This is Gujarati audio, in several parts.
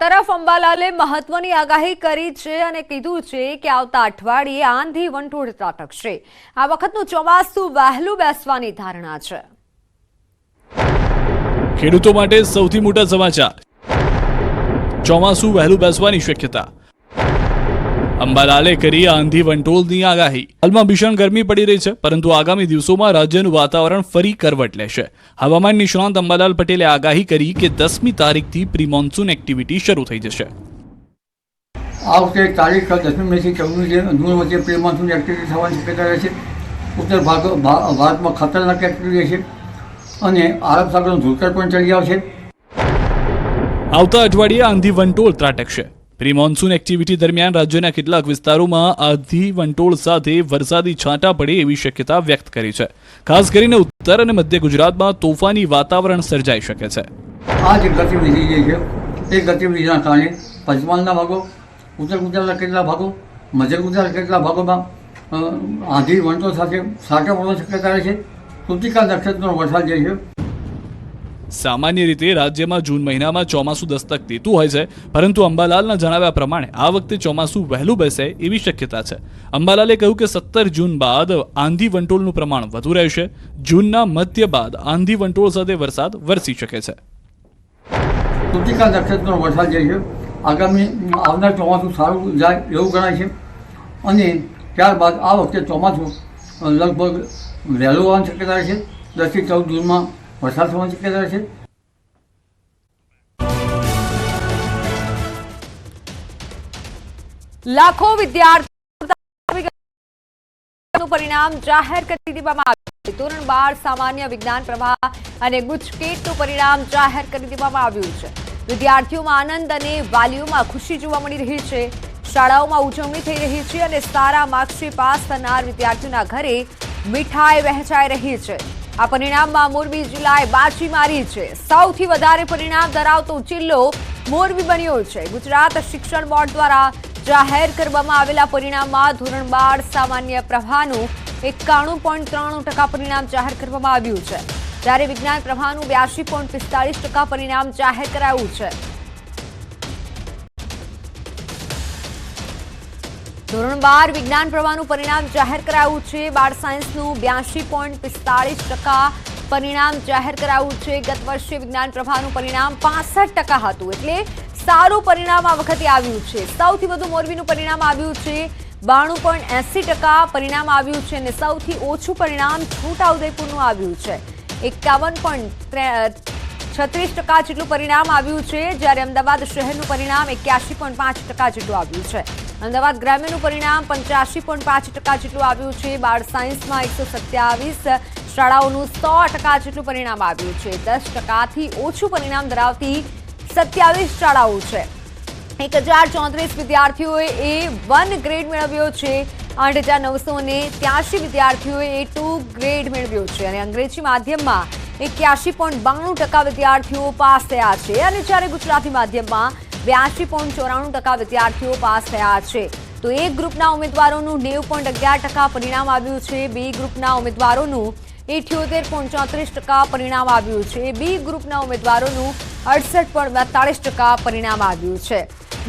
તરફ અંબાલાલે મહત્વની આગાહી કરી છે અને કીધું છે કે આવતા અઠવાડિયે આંધી વંટોળ ત્રાટકશે। આ વખતનું ચોમાસું વહેલું બેસવાની ધારણા છે। ખેડૂતો માટે સૌથી મોટા સમાચાર, ચોમાસું વહેલું બેસવાની શક્યતા। અંબાલાલે કરી આંધી વંટોળની આગાહી। હાલમાં ભીષણ ગરમી પડી રહી છે, પરંતુ આગામી દિવસોમાં રાજ્યનું વાતાવરણ ફરી કરવટ લેશે। હવામાન નિષ્ણાંત અંબાલાલ પટેલે આગાહી કરી કે 10મી તારીખથી પ્રી મોન્સૂન એક્ટિવિટી શરૂ થઈ જશે। આ વખતે તારીખ 10મી મેથી 14મી જૂન વચ્ચે પ્રી મોન્સૂન એક્ટિવિટી થવાની શક્યતા રહેશે। ઉત્તર ભારતમાં ખતરનાક એક્ટિવિટી રહેશે અને અરબ સાગરનો ધૂળકર પણ ચડી આવશે। આવતા અઠવાડિયે આંધી વંટોળ ત્રાટકશે। પ્રી મોન્સૂન એક્ટિવિટી દરમિયાન રાજ્યના કેટલાક વિસ્તારોમાં આંધી વંટોળ સાથે વરસાદી છાંટા પડે એવી શક્યતા વ્યક્ત કરી છે। ખાસ કરીને ઉત્તર અને મધ્ય ગુજરાતમાં તોફાની વાતાવરણ સર્જાઈ શકે છે। આ જે ગતિવિધિ જે છે એ ગતિવિધિના કારણે પંચમહાલના ભાગો, ઉત્તર ગુજરાતના કેટલાક ભાગો, મધ્ય ગુજરાતના કેટલાક ભાગોમાં આંધી વંટોળ સાથે છાંટા પડવાની શક્યતા રહે છે। કૃતિકા નક્ષત્રનો વરસાદ જે છે સામાન્ય રીતે રાજ્યમાં જૂન મહિનામાં ચોમાસું દસ્તક દેતું હોય છે, પરંતુ અંબાલાલના જણાવ્યા પ્રમાણે આ વખતે ચોમાસું વહેલું બેસે એવી શક્યતા છે। અંબાલાલે કહ્યું કે 17 જૂન બાદ આંધી વંટોળનું પ્રમાણ વધુ રહેશે। જૂનના મધ્ય બાદ આંધી વંટોળ સાથે વરસાદ વરસી શકે છે। કૃતિકા નક્ષત્રનો વરસાદ જે છે આગામી આવનાર ચોમાસું સારું જાય એવું ગણાય છે અને ત્યારબાદ આ વખતે ચોમાસું લગભગ વહેલું આવવાની શક્યતા રહેશે। 10 થી 14 જૂનમાં વરસાદ થવાની શક્યતા છે। લાખો વિદ્યાર્થીઓનું પરિણામ જાહેર કરી દેવામાં આવ્યું। ધોરણ 12 સામાન્ય વિજ્ઞાન પ્રવાહ અને ગુજકેટનું પરિણામ જાહેર કરી દેવામાં આવ્યું છે। વિદ્યાર્થીઓમાં આનંદ અને વાલીઓમાં ખુશી જોવા મળી રહી છે। શાળાઓમાં ઉજવણી થઈ રહી છે અને સારા માર્ક્સથી પાસ થનાર વિદ્યાર્થીઓના ઘરે મીઠાઈ વહેંચાઈ રહી છે। આ પરિણામમાં મોરબી જિલ્લાએ બાજી મારી છે। સૌથી વધારે પરિણામ ધરાવતો જિલ્લો મોરબી બન્યો છે। ગુજરાત શિક્ષણ બોર્ડ દ્વારા જાહેર કરવામાં આવેલા પરિણામમાં ધોરણ 12 સામાન્ય પ્રવાહનું 91.93% પરિણામ જાહેર કરવામાં આવ્યું છે, જ્યારે વિજ્ઞાન પ્રવાહનું 82.45% પરિણામ જાહેર કરાયું છે। ધોરણ 12 વિજ્ઞાન પ્રવાહનું પરિણામ જાહેર કરાયું છે। બાળ સાયન્સનું 82.45% પરિણામ જાહેર કરાયું છે। ગત વર્ષે વિજ્ઞાન પ્રવાહનું પરિણામ 65% હતું, એટલે સારું પરિણામ આ વખતે આવ્યું છે। સૌથી વધુ મોરબીનું પરિણામ આવ્યું છે, 92.80% પરિણામ આવ્યું છે અને સૌથી ઓછું પરિણામ છોટાઉદેપુરનું આવ્યું છે, 51.36% જેટલું પરિણામ આવ્યું છે, જ્યારે અમદાવાદ શહેરનું પરિણામ 81.5% જેટલું આવ્યું છે। અમદાવાદ ગ્રામ્યનું પરિણામ 85.5% જેટલું આવ્યું છે। બાળ સાયન્સમાં 127 શાળાઓનું 100% જેટલું પરિણામ આવ્યું છે। 10%થી ઓછું પરિણામ ધરાવતી 27 શાળાઓ છે। 1034 વિદ્યાર્થીઓએ A1 ગ્રેડ મેળવ્યો છે। 8983 વિદ્યાર્થીઓએ A2 ગ્રેડ મેળવ્યો છે અને અંગ્રેજી માધ્યમમાં 81.92% વિદ્યાર્થીઓ પાસ થયા છે અને જ્યારે ગુજરાતી માધ્યમમાં 82.94% વિદ્યાર્થીઓ પાસ થયા છે। તો A ગ્રુપના ઉમેદવારોનું 90.11% પરિણામ આવ્યું છે। B ગ્રુપના ઉમેદવારોનું 78.34% પરિણામ આવ્યું છે। B ગ્રુપના ઉમેદવારોનું 68.42% પરિણામ આવ્યું છે।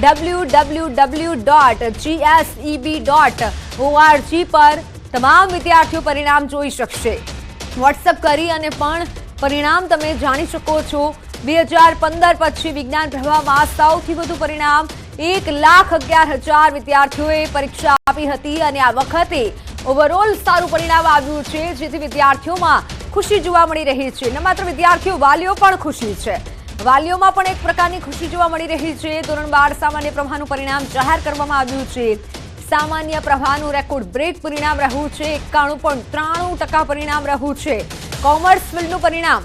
www.gseb.org પર તમામ વિદ્યાર્થીઓ પરિણામ જોઈ શકશે। વોટ્સઅપ કરી અને પણ પરિણામ તમે જાણી શકો છો। 2015 પછી વિજ્ઞાન પ્રવાહમાં સૌથી વધુ પરિણામ 1,11,000 વિદ્યાર્થીઓએ પરીક્ષા આપી હતી અને આ વખતે ઓવરઓલ સારું પરિણામ આવ્યું છે, જેથી વિદ્યાર્થીઓમાં ખુશી જોવા મળી રહી છે। ન માત્ર વિદ્યાર્થીઓ, વાલીઓ પણ ખુશી છે। વાલીઓમાં પણ એક પ્રકારની ખુશી જોવા મળી રહી છે। ધોરણ 12 સામાન્ય પ્રવાહનું પરિણામ જાહેર કરવામાં આવ્યું છે। સામાન્ય પ્રવાહનું રેકોર્ડ બ્રેક પરિણામ રહ્યું છે, 91.93% પરિણામ રહ્યું છે। કોમર્સ ફિલ્ડનું પરિણામ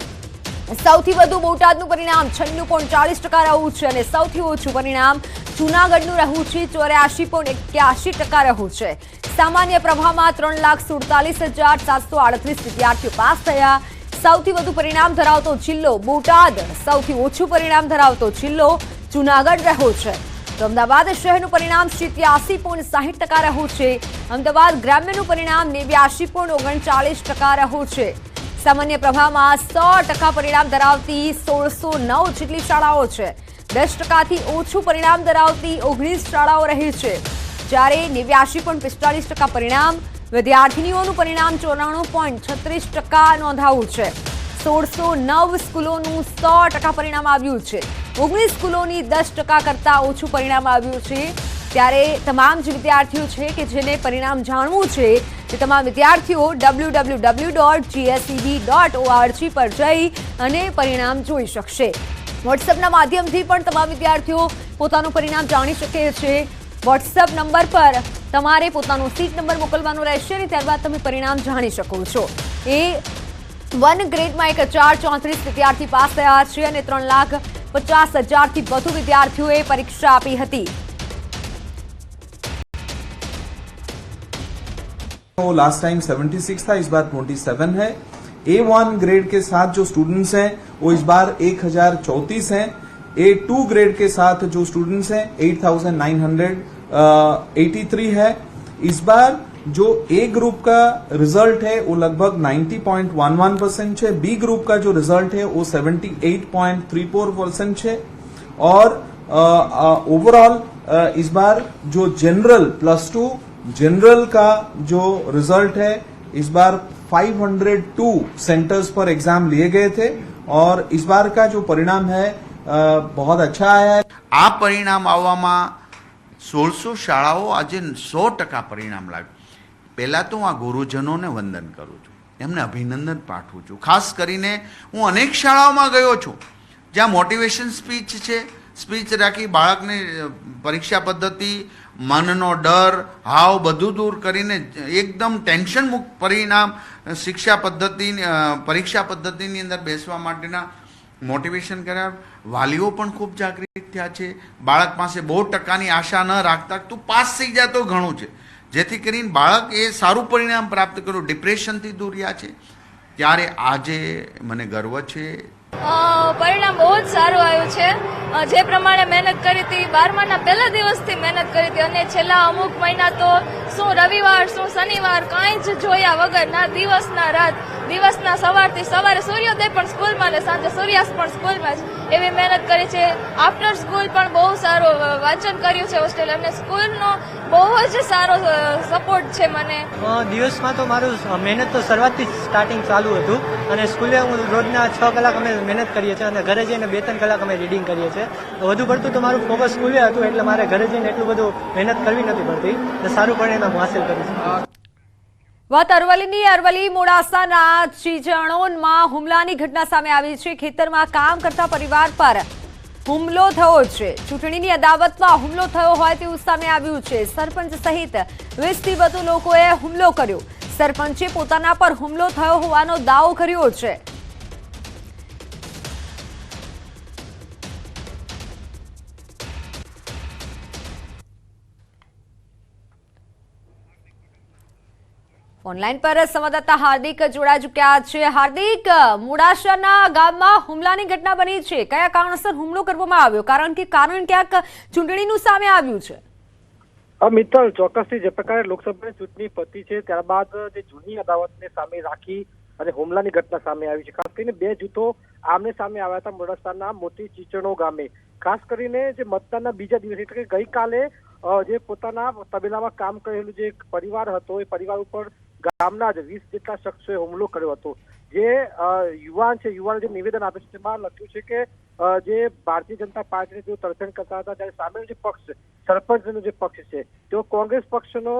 સૌથી વધુ બોટાદનું પરિણામ 96.40% રહ્યું છે અને સૌથી ઓછું પરિણામ જૂનાગઢનું રહ્યું છે, 84.81% રહ્યું છે। સામાન્ય પ્રવાહમાં 3,47,738 વિદ્યાર્થીઓ પાસ થયા। સૌથી વધુ પરિણામ ધરાવતો જિલ્લો બોટાદ, સૌથી ઓછું પરિણામ ધરાવતો જિલ્લો જૂનાગઢ રહ્યો છે। તો અમદાવાદ શહેરનું પરિણામ 87.60% રહ્યું છે। અમદાવાદ ગ્રામ્યનું પરિણામ 89.39% રહ્યું છે। સામાન્ય પ્રવાહમાં 100% પરિણામ ધરાવતી 1609 જેટલી શાળાઓ છે। 10%થી ઓછું પરિણામ ધરાવતી 19 શાળાઓ રહી છે, જ્યારે 89.45% પરિણામ. વિદ્યાર્થીનીઓનું પરિણામ 94.36% નોંધાયું છે. 1609 સ્કૂલોનું 100% પરિણામ આવ્યું છે. 19 સ્કૂલોની 10% કરતાં ઓછું પરિણામ આવ્યું છે. ત્યારે તમામ જે વિદ્યાર્થીઓ છે કે જેને પરિણામ જાણવું છે તે તમામ વિદ્યાર્થીઓ www.gseb.org પર જઈ અને પરિણામ જોઈ શકશે. વોટ્સએપના માધ્યમથી પણ તમામ વિદ્યાર્થીઓ પોતાનું પરિણામ જાણી શકે છે. વોટ્સએપ નંબર પર તમારે પોતાનો સીટ નંબર મોકલવાનો રહેશે અને ત્યારબાદ તમે પરિણામ જાણી શકો છો. A1 ગ્રેડમાં 1034 વિદ્યાર્થી પાસ થયા છે અને 3,50,000થી વધુ વિદ્યાર્થીઓએ પરીક્ષા આપી હતી. लास्ट टाइम 76 था, इस बार 27 है. A1 ग्रेड के साथ जो स्टूडेंट्स हैं वो इस बार 1034 हैं. A2 ग्रेड के साथ जो स्टूडेंट्स हैं 8,983 है. इस बार जो A ग्रुप का रिजल्ट है वो लगभग 90.11% है. B ग्रुप का जो रिजल्ट है वो 78.34% है. और ओवरऑल इस बार जो जनरल +2 जनरल का जो रिजल्ट है इस बार 502 सेंटर्स पर एग्जाम लिए गए थे और इस बार का जो परिणाम है बहुत अच्छा आया है. આ પરિણામ આવવામાં 1600 શાળાઓ આજે 100% પરિણામ લાવ્યું. પહેલાં તો હું આ ગુરુજનોને વંદન કરું છું, એમને અભિનંદન પાઠવું છું. ખાસ કરીને હું અનેક શાળાઓમાં ગયો છું જ્યાં મોટિવેશન સ્પીચ રાખી બાળકને પરીક્ષા પદ્ધતિ, મનનો ડર, હાવ બધું દૂર કરીને એકદમ ટેન્શન મુક્ત પરિણામ પરીક્ષા પદ્ધતિની અંદર બેસવા માટેના મોટિવેશન કર્યા. વાલીઓ પણ ખૂબ જાગૃત થયા છે. બાળક પાસે 100%ની આશા ન રાખતા તું પાસ થઈ જાય તો ઘણું છે, જેથી કરીને બાળક એ સારું પરિણામ પ્રાપ્ત કર્યું, ડિપ્રેશનથી દૂર રહ્યા છે. ત્યારે આજે મને ગર્વ છે. પરિણામ બહુ જ સારું આવ્યું છે. જે પ્રમાણે મહેનત કરી હતી, 12માના પહેલા દિવસથી મહેનત કરી હતી અને છેલ્લા અમુક મહિના તો શું રવિવાર શું શનિવાર કાંઈ જ જોયા વગર, ના દિવસ ના રાત, દિવસના સવારથી સવારે સૂર્યોદય પણ સ્કૂલમાં ને સાંજે સૂર્યાસ્ત પણ સ્કૂલમાં જ એવી મહેનત કરી છે. આફ્ટર સ્કૂલ પણ બહુ સારું વાંચન કર્યું છે હોસ્ટેલ, અને સ્કૂલનો બહુ જ સારો સપોર્ટ છે મને. દિવસમાં તો મારું મહેનત તો શરૂઆતથી સ્ટાર્ટિંગ ચાલુ હતું અને સ્કૂલે હું રોજના 6 કલાક અમે મહેનત કરીએ છીએ અને ઘરે જઈને 2-3 કલાક અમે રીડિંગ કરીએ છીએ. વધુ પડતું તો મારું ફોકસ સ્કૂલે હતું એટલે મારે ઘરે જઈને એટલું બધું મહેનત કરવી નથી પડતી અને સારું પરિણામ હાંસલ કર્યું છે. વાત અરવલ્લીની. અરવલ્લી મોડાસાના ચીજણોનમાં હુમલાની ઘટના સામે આવી છે. ખેતરમાં કામ કરતા પરિવાર પર હુમલો થયો છે. ચૂંટણીની અદાવતમાં હુમલો થયો હોય તેવું સામે આવ્યું છે. સરપંચ સહિત 20થી વધુ લોકોએ હુમલો કર્યો. સરપંચે પોતાના પર હુમલો થયો હોવાનો દાવો કર્યો છે. ઓનલાઈન પર સંવાદદાતા હાર્દિક જોડાઈ ચૂક્યા છે. હાર્દિક, મોડાસાના ગામમાં હુમલાની ઘટના બની છે. કયા કારણસર હુમલો કરવામાં આવ્યો? કારણ ક્યાંક ચૂંટણીનું સામે આવ્યું છે. મિત્તલ, ચોક્કસથી જે પ્રકારે લોકસભાની ચૂંટણી પતી છે ત્યારબાદ જે જૂની અદાવતને સામે રાખી અને હુમલાની ઘટના સામે આવી છે. ખાસ કરીને 2 જૂથો આમને સામે આવ્યા હતા મોડાસાના મોટી ચીચણો ગામે. ખાસ કરીને જે મતદાનના બીજા દિવસે એટલે કે ગઈકાલે જે પોતાના તબેલામાં કામ કરેલું જે પરિવાર હતો એ પરિવાર ઉપર ગામના જ 20 જેટલા શખ્સોએ હુમલો કર્યો હતો. જે યુવાને જે નિવેદન આપ્યું છે તેમાં લખ્યું છે કે જે ભારતીય જનતા પાર્ટીને તેઓ તરફેણ કરતા હતા, ત્યારે સામેનો જે પક્ષ સરપંચનો જે પક્ષ છે તેઓ કોંગ્રેસ પક્ષનો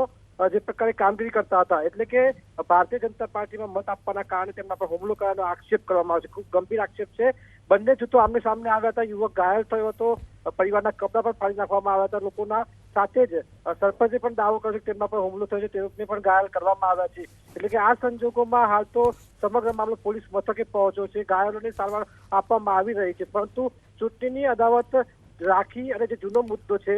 જે પ્રકારે કામગીરી કરતા હતા, એટલે કે ભારતીય જનતા પાર્ટીમાં મત આપવાના કારણે તેમના પર હુમલો કરવાનો આક્ષેપ કરવામાં આવે છે. ખૂબ ગંભીર આક્ષેપ છે. બંને જૂથો આમને સામને આવ્યા હતા. યુવક ઘાયલ થયો હતો, પરિવારના કપડા પણ ફાડી નાખવામાં આવ્યા હતા લોકોના. સાથે જ સરપંચે પણ દાવો કર્યો કે તેમના પર હુમલો થયો છે, તેઓને પણ ઘાયલ કરવામાં આવ્યા છે. એટલે કે આ સંજોગોમાં હાલ તો સમગ્ર મામલો પોલીસ મથકે પહોંચ્યો છે. ઘાયલોને સારવાર આપવામાં આવી રહી છે, પરંતુ ચૂંટણીની અદાવત રાખી અને જે જૂનો મુદ્દો છે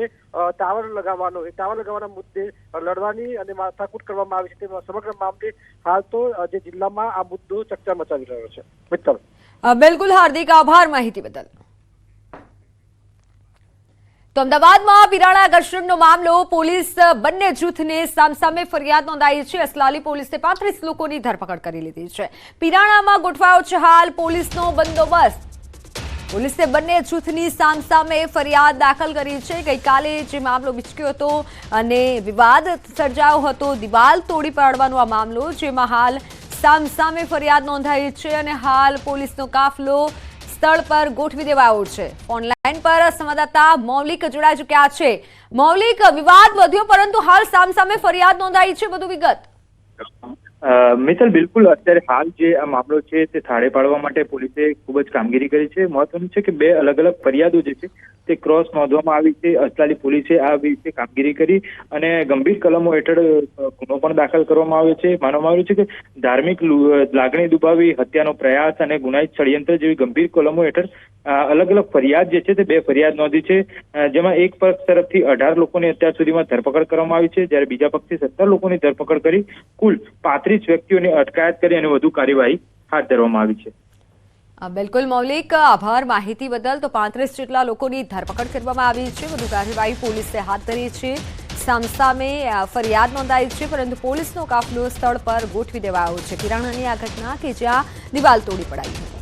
ટાવર લગાવવાના મુદ્દે લડવાની અને માથાકૂટ કરવામાં આવી છે, તે સમગ્ર મામલે હાલ તો જે જિલ્લામાં આ મુદ્દો ચર્ચા મચાવી રહ્યો છે. મિત્તલ, બિલકુલ હાર્દિક, આભાર માહિતી બદલ. તો અમદાવાદમાં પિરાણા ઘર્ષણનો મામલો. પોલીસ બંને જૂથને સામસામે ફરિયાદ નોંધાઈ છે. અસલાલી પોલીસે 35 લોકોની ધરપકડ કરી લીધી છે. પિરાણામાં ગોઠવાયો છે હાલ પોલીસનો બંદોબસ્ત. પોલીસે બંને જૂથની સામસામે ફરિયાદ દાખલ કરી છે. ગઈકાલે જે મામલો વિચક્યો હતો અને વિવાદ સર્જાયો હતો, દિવાલ તોડી પાડવાનો આ મામલો, જેમાં હાલ સામસામે ફરિયાદ નોંધાઈ છે અને હાલ પોલીસનો કાફલો સ્થળ પર ગોઠવી દેવાયો છે. ઓનલાઈન પર સંવાદદાતા મૌલિક જોડાઈ ચૂક્યા છે. મૌલિક, વિવાદ વધ્યો પરંતુ હાલ સામસામે ફરિયાદ નોંધાઈ છે, વધુ વિગત. મિત્તલ, બિલકુલ અત્યારે હાલ જે આ મામલો છે તે થાળે પાડવા માટે પોલીસે ખૂબ જ કામગીરી કરી છે. મહત્વનું છે કે બે અલગ અલગ ફરિયાદો જે છે તે ક્રોસ નોંધવામાં આવી છે. અસલાલી પોલીસે આ વિશે કામગીરી કરી અને ગંભીર કલમો હેઠળ ગુનો પણ દાખલ કરવામાં આવ્યો છે. માનવામાં આવ્યું છે કે ધાર્મિક લાગણી દુભાવી, હત્યાનો પ્રયાસ અને ગુનાહિત ષડયંત્ર જેવી ગંભીર કલમો હેઠળ અલગ અલગ ફરિયાદ જે છે તે બે ફરિયાદ નોંધી છે, જેમાં એક પક્ષ તરફથી 18 લોકોની અત્યાર સુધીમાં ધરપકડ કરવામાં આવી છે, જ્યારે બીજા પક્ષથી 17 લોકોની ધરપકડ કરી કુલ 35 વ્યક્તિઓની અટકાયત કરી અને વધુ કાર્યવાહી હાથ ધરવામાં આવી છે. બિલકુલ મૌલિક, આભાર માહિતી બદલ. તો 35 જેટલા લોકોની ધરપકડ કરવામાં આવી છે, વધુ કાર્યવાહી પોલીસે હાથ ધરી છે. સામસામે ફરિયાદ નોંધાઈ છે પરંતુ પોલીસનો કાફલો સ્થળ પર ગોઠવી દેવાયો છે. કિરાણાની આ ઘટના કે જ્યાં દિવાલ તોડી પડાઈ હતી.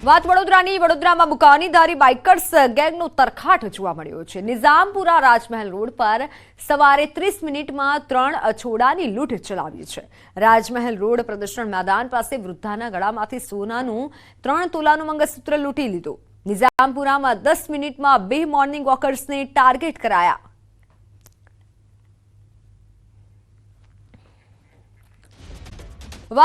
વાત વડોદરાની. વડોદરામાં બુકાનીધારી બાઇકર્સ ગેંગનો તરખાટ જોવા મળ્યો છે. નિઝામપુરા રાજમહેલ રોડ પર સવારે 30 મિનિટમાં 3 અછોડાની લૂંટ ચલાવી છે. રાજમહેલ રોડ પ્રદર્શન મેદાન પાસે વૃદ્ધાના ગળામાંથી સોનાનું 3 તોલાનું મંગળસૂત્ર લૂંટી લીધું. નિઝામપુરામાં 10 મિનિટમાં 2 મોર્નિંગ વોકર્સને ટાર્ગેટ કરાયા.